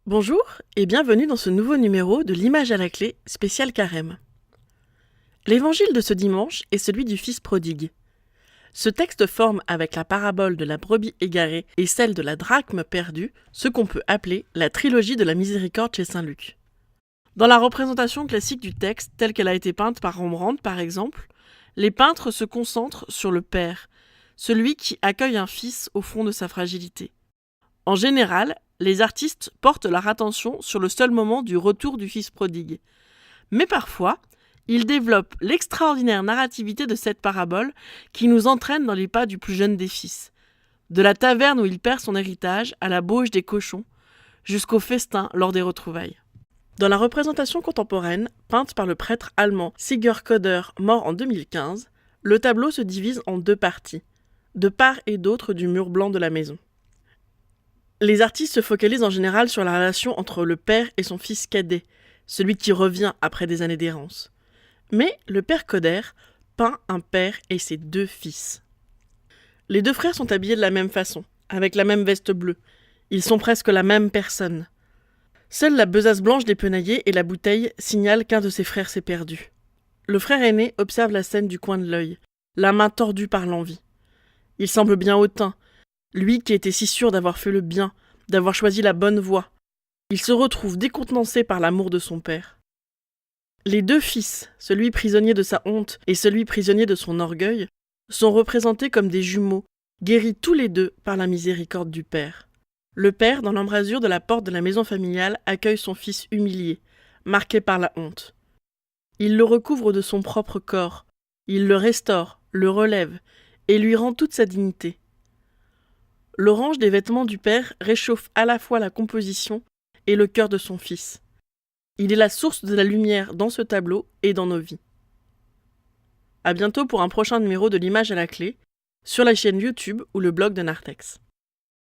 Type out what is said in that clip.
Bonjour et bienvenue dans ce nouveau numéro de l'image à la clé spécial carême. L'évangile de ce dimanche est celui du Fils prodigue. Ce texte forme avec la parabole de la brebis égarée et celle de la drachme perdue ce qu'on peut appeler la trilogie de la miséricorde chez saint Luc. Dans la représentation classique du texte, telle qu'elle a été peinte par Rembrandt par exemple, les peintres se concentrent sur le Père, celui qui accueille un fils au fond de sa fragilité. En général, les artistes portent leur attention sur le seul moment du retour du fils prodigue. Mais parfois, ils développent l'extraordinaire narrativité de cette parabole qui nous entraîne dans les pas du plus jeune des fils. De la taverne où il perd son héritage à la bauge des cochons, jusqu'au festin lors des retrouvailles. Dans la représentation contemporaine, peinte par le prêtre allemand Sigurd Köder, mort en 2015, le tableau se divise en deux parties, de part et d'autre du mur blanc de la maison. Les artistes se focalisent en général sur la relation entre le père et son fils cadet, celui qui revient après des années d'errance. Mais le père Köder peint un père et ses deux fils. Les deux frères sont habillés de la même façon, avec la même veste bleue. Ils sont presque la même personne. Seule la besace blanche des penaillés et la bouteille signalent qu'un de ses frères s'est perdu. Le frère aîné observe la scène du coin de l'œil, la main tordue par l'envie. Il semble bien hautain, lui qui était si sûr d'avoir fait le bien, d'avoir choisi la bonne voie. Il se retrouve décontenancé par l'amour de son père. Les deux fils, celui prisonnier de sa honte et celui prisonnier de son orgueil, sont représentés comme des jumeaux, guéris tous les deux par la miséricorde du père. Le père, dans l'embrasure de la porte de la maison familiale, accueille son fils humilié, marqué par la honte. Il le recouvre de son propre corps, il le restaure, le relève, et lui rend toute sa dignité. L'orange des vêtements du père réchauffe à la fois la composition et le cœur de son fils. Il est la source de la lumière dans ce tableau et dans nos vies. À bientôt pour un prochain numéro de l'image à la clé, sur la chaîne YouTube ou le blog de Narthex.